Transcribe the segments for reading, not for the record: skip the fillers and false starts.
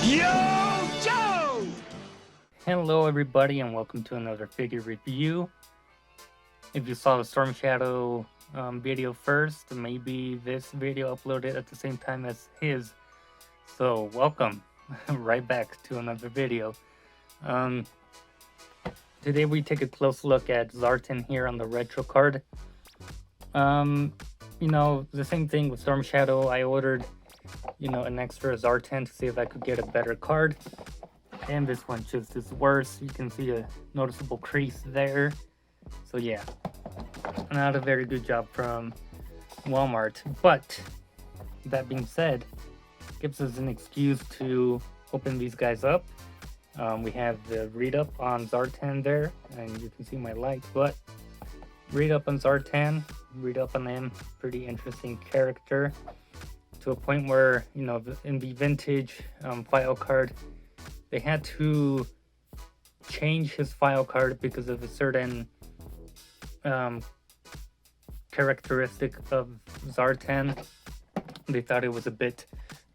Yo, Joe! Hello everybody and welcome to another figure review. If you saw the Storm Shadow video first, maybe this video uploaded at the same time as his. So welcome right back to another video. Today we take a close look at Zartan here on the RetroCard. You know, the same thing with Storm Shadow. I ordered, an extra Zartan to see if I could get a better card. And this one just is worse. You can see a noticeable crease there. So yeah, not a very good job from Walmart. But that being said, gives us an excuse to open these guys up. We have the read up on Zartan there, and you can see my light, but read up on Zartan, read up on him, pretty interesting character, to a point where, in the vintage file card, they had to change his file card because of a certain characteristic of Zartan. They thought it was a bit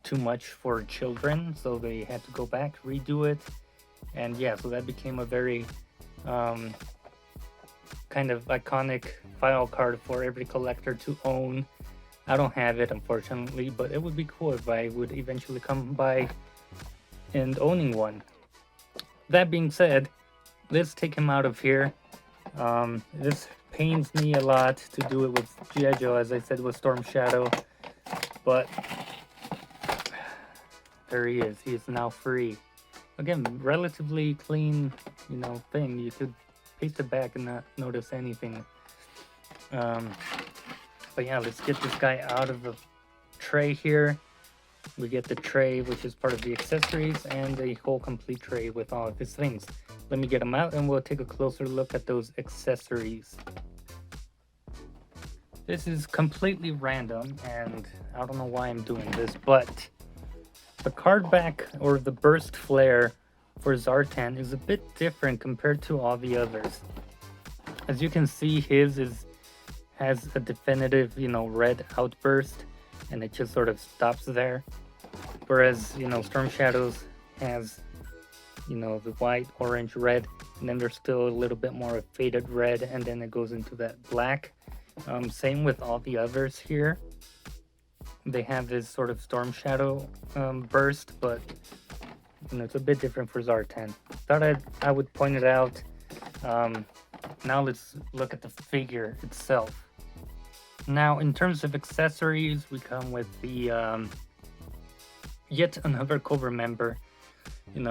too much for children, so they had to go back, redo it, and yeah, so that became a very kind of iconic file card for every collector to own. I don't have it, unfortunately, but it would be cool if I would eventually come by and owning one. That being said, let's take him out of here. This pains me a lot to do it with G.I.Joe, as I said with Storm Shadow, but there he is. He is now free. Again, relatively clean, thing. You could paste it back and not notice anything. But yeah, let's get this guy out of the tray here. We get the tray, which is part of the accessories, and a whole complete tray with all of his things. Let me get him out and we'll take a closer look at those accessories. This is completely random, and I don't know why I'm doing this, but the card back, or the burst flare for Zartan, is a bit different compared to all the others. As you can see, his has a definitive, red outburst, and it just sort of stops there. Whereas, Storm Shadows has, the white, orange, red, and then there's still a little bit more of faded red, and then it goes into that black. Same with all the others here. They have this sort of Storm Shadow burst, but it's a bit different for Zartan. Thought I would point it out. Now let's look at the figure itself. Now, in terms of accessories, we come with the yet another Cobra member.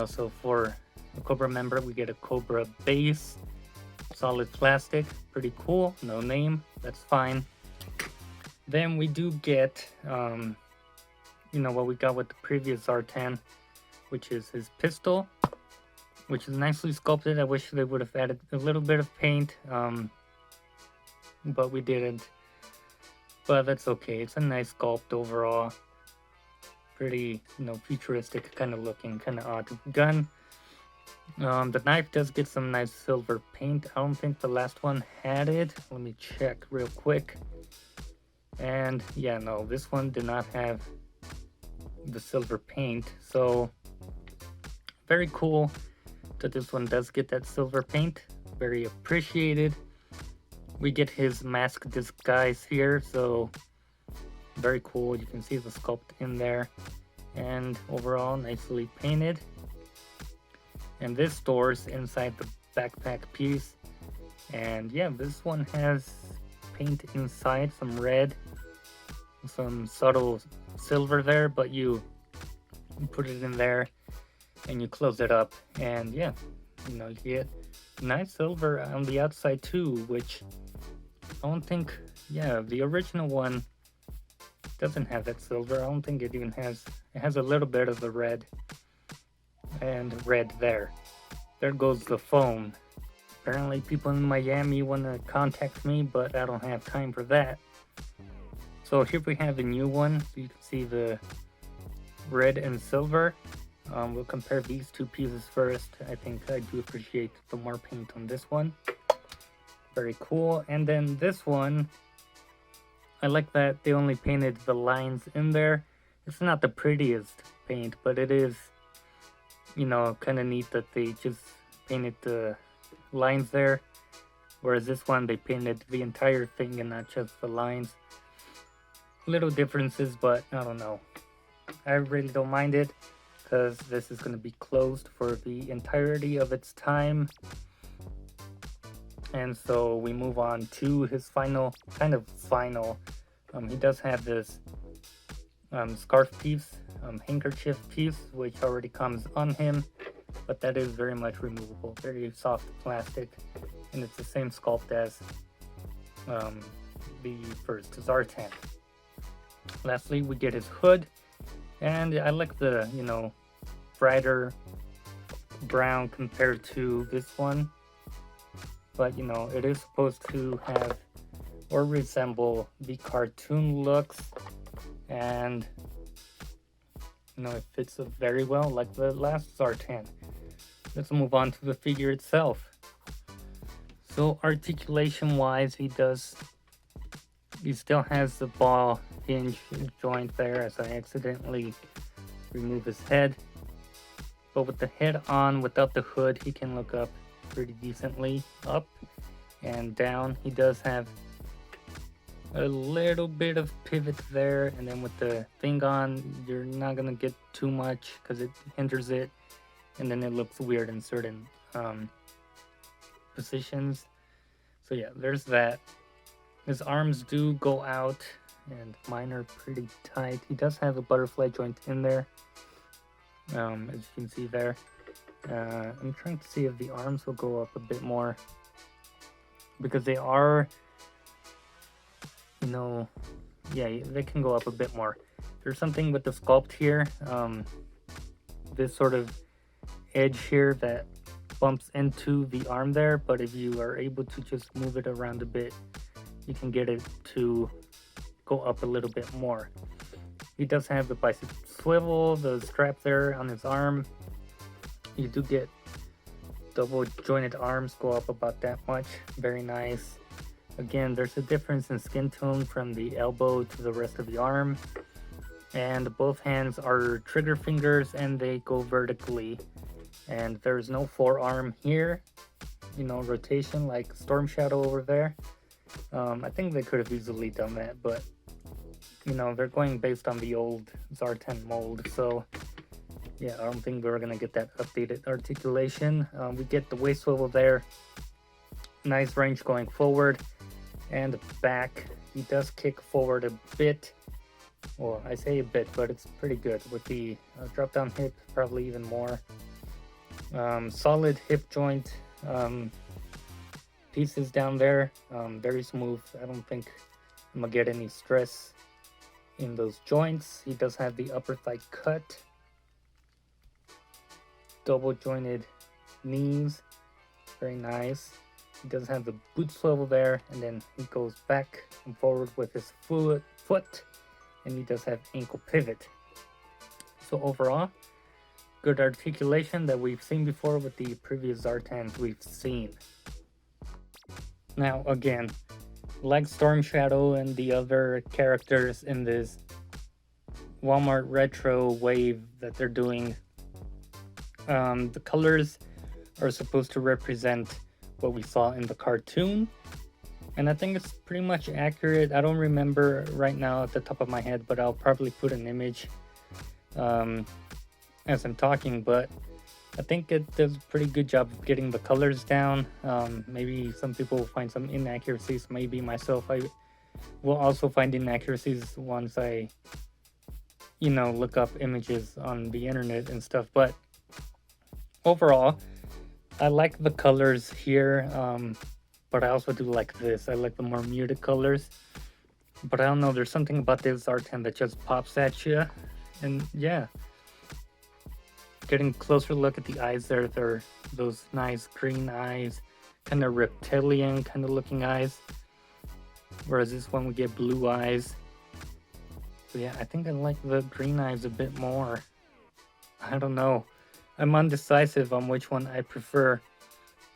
So for a Cobra member, we get a Cobra base, solid plastic, pretty cool. No name, that's fine. Then we do get, what we got with the previous Zartan, which is his pistol, which is nicely sculpted. I wish they would have added a little bit of paint, but we didn't. But that's okay. It's a nice sculpt overall. Pretty, futuristic kind of looking, kind of odd gun. The knife does get some nice silver paint. I don't think the last one had it. Let me check real quick. And yeah, no, this one did not have the silver paint. So very cool that this one does get that silver paint. Very appreciated. We get his mask disguise here, so very cool. You can see the sculpt in there, and overall nicely painted. And this stores inside the backpack piece, and yeah, this one has paint inside, some red, some subtle silver there, but you put it in there and you close it up, and yeah, you get nice silver on the outside too, which I don't think, the original one doesn't have that silver. I don't think it even has, it has a little bit of the red, and red there. There goes the phone. Apparently people in Miami want to contact me, but I don't have time for that. So here we have a new one. So you can see the red and silver. We'll compare these two pieces first. I think I do appreciate the more paint on this one. Very cool. And then this one, I like that they only painted the lines in there. It's not the prettiest paint, but it is you know, kind of neat that they just painted the lines there. Whereas this one, they painted the entire thing and not just the lines. Little differences, but I don't know. I really don't mind it because this is going to be closed for the entirety of its time. And so we move on to his final, he does have this scarf piece, handkerchief piece, which already comes on him, but that is very much removable, very soft plastic, and it's the same sculpt as the first Zartan. Lastly, we get his hood, and I like the, you know, brighter brown compared to this one, but you know, it is supposed to have or resemble the cartoon looks, and you know, it fits very well like the last Zartan. Let's move on to the figure itself. So articulation wise, he still has the ball hinge joint there, as I accidentally remove his head. But with the head on, without the hood, he can look up pretty decently, up and down. He does have a little bit of pivot there, and then with the thing on, you're not gonna get too much because it hinders it, and then it looks weird in certain positions. So yeah, there's that. His arms do go out, and mine are pretty tight. He does have a butterfly joint in there, as you can see there. I'm trying to see if the arms will go up a bit more, because they are, you know, yeah, they can go up a bit more. There's something with the sculpt here, this sort of edge here that bumps into the arm there, but if you are able to just move it around a bit, you can get it to go up a little bit more. He does have the bicep swivel, the strap there on his arm. You do get double jointed arms, go up about that much. Very nice. Again, there's a difference in skin tone from the elbow to the rest of the arm, and both hands are trigger fingers and they go vertically, and there's no forearm here, you know, rotation like Storm Shadow over there. I think they could have easily done that, but you know, they're going based on the old Zartan mold, so yeah, I don't think we're gonna get that updated articulation. We get the waist swivel there, nice range going forward and back. He does kick forward a bit, well, I say a bit, but it's pretty good with the drop down hip, probably even more. Solid hip joint pieces down there, very smooth. I don't think I'm gonna get any stress in those joints. He does have the upper thigh cut, double jointed knees, very nice. He does have the boot swivel there, and then he goes back and forward with his foot, and he does have ankle pivot. So overall, good articulation that we've seen before with the previous Zartans we've seen. Now again, like Storm Shadow and the other characters in this Walmart retro wave that they're doing, the colors are supposed to represent what we saw in the cartoon, and I think it's pretty much accurate. I don't remember right now at the top of my head, but I'll probably put an image as I'm talking, but I think it does a pretty good job of getting the colors down. Maybe some people will find some inaccuracies, maybe myself I will also find inaccuracies once I, you know, look up images on the internet and stuff, but overall I like the colors here, but I also do like this. I like the more muted colors, but I don't know, there's something about this Zartan that just pops at you. And yeah, getting a closer look at the eyes there, they're those nice green eyes, kind of reptilian kind of looking eyes, whereas this one we get blue eyes. So yeah, I think I like the green eyes a bit more. I don't know, I'm undecisive on which one I prefer.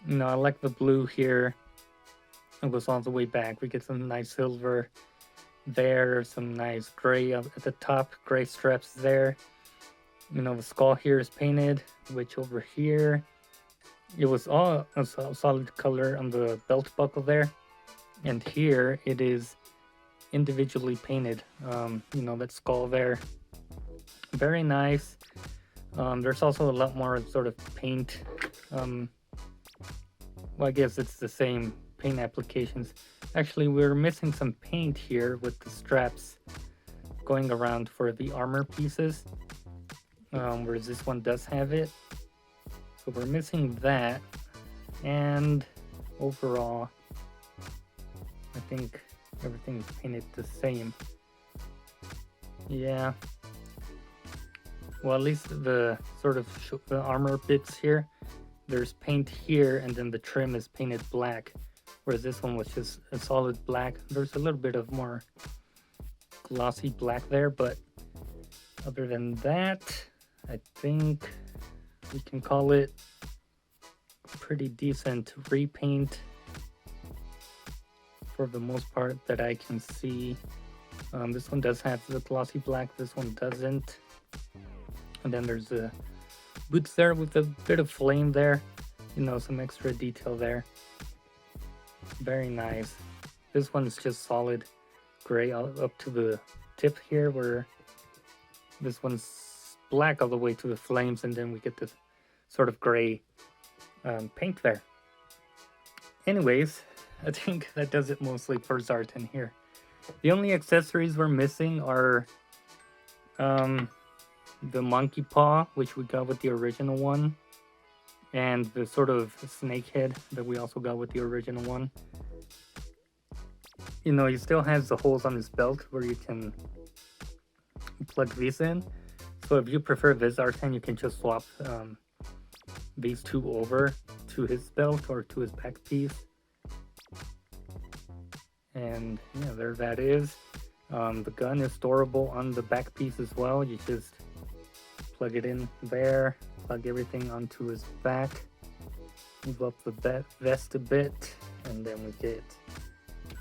You know, I like the blue here. It goes all the way back. We get some nice silver there, some nice gray up at the top, gray straps there. You know, the skull here is painted, which over here, it was all a solid color on the belt buckle there. And here it is individually painted. You know, that skull there. Very nice. There's also a lot more sort of paint. Well, I guess it's the same paint applications. Actually, we're missing some paint here with the straps going around for the armor pieces. Whereas this one does have it. So we're missing that. And overall, I think everything's painted the same. Yeah. Well, at least the sort of the armor bits here, there's paint here, and then the trim is painted black. Whereas this one was just a solid black. There's a little bit of more glossy black there, but other than that, I think we can call it pretty decent repaint for the most part that I can see. This one does have the glossy black, this one doesn't. And then there's the boots there with a bit of flame there, you know, some extra detail there. Very nice. This one's just solid gray up to the tip here, where this one's black all the way to the flames, and then we get this sort of gray paint there. Anyways, I think that does it mostly for Zartan here. The only accessories we're missing are the monkey paw, which we got with the original one, and the sort of snake head that we also got with the original one. You know, he still has the holes on his belt where you can plug these in. So if you prefer this Zartan, you can just swap these two over to his belt or to his back piece. And yeah, there that is. The gun is storable on the back piece as well. You just plug it in there, plug everything onto his back, move up the vest a bit, and then we get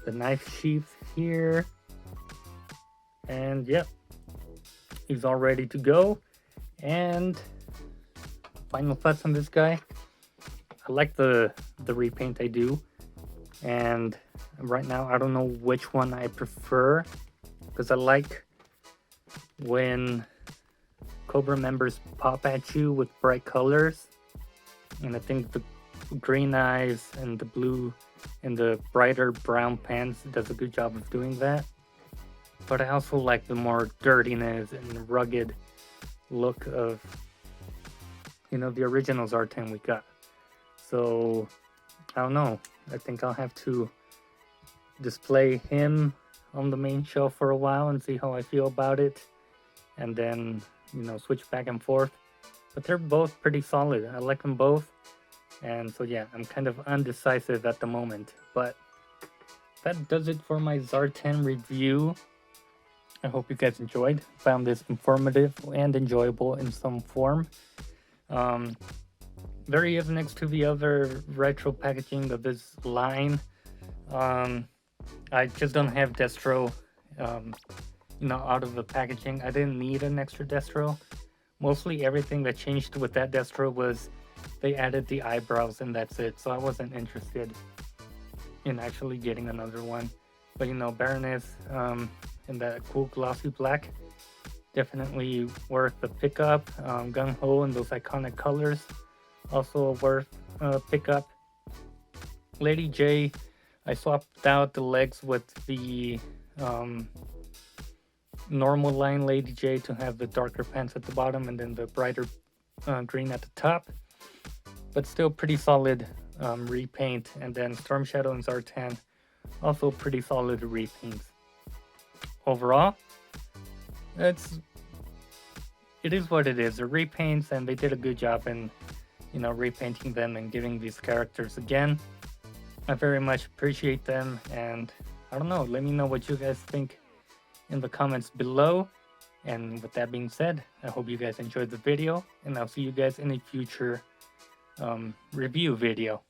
the knife sheath here. And yep, he's all ready to go. And final thoughts on this guy. I like the repaint I do, and right now I don't know which one I prefer, because I like when Cobra members pop at you with bright colors, and I think the green eyes and the blue and the brighter brown pants does a good job of doing that. But I also like the more dirtiness and rugged look of, you know, the original Zartan we got. So I don't know, I think I'll have to display him on the main shelf for a while and see how I feel about it, and then, you know, switch back and forth. But they're both pretty solid. I like them both. And so yeah, I'm kind of undecisive at the moment. But that does it for my Zartan review. I hope you guys enjoyed. Found this informative and enjoyable in some form. There he is next to the other retro packaging of this line. I just don't have Destro, you know, out of the packaging. I didn't need an extra Destro. Mostly everything that changed with that Destro was they added the eyebrows and that's it. So I wasn't interested in actually getting another one. But you know, Baroness in that cool glossy black, definitely worth the pickup. Gung Ho and those iconic colors, also worth pickup. Lady J, I swapped out the legs with the normal line Lady J to have the darker pants at the bottom and then the brighter green at the top. But still pretty solid repaint. And then Storm Shadow and Zartan, also pretty solid repaints. Overall, it is what it is. They're repaints, and they did a good job in, you know, repainting them and giving these characters again. I very much appreciate them, and I don't know, let me know what you guys think in the comments below. And with that being said, I hope you guys enjoyed the video, and I'll see you guys in a future review video.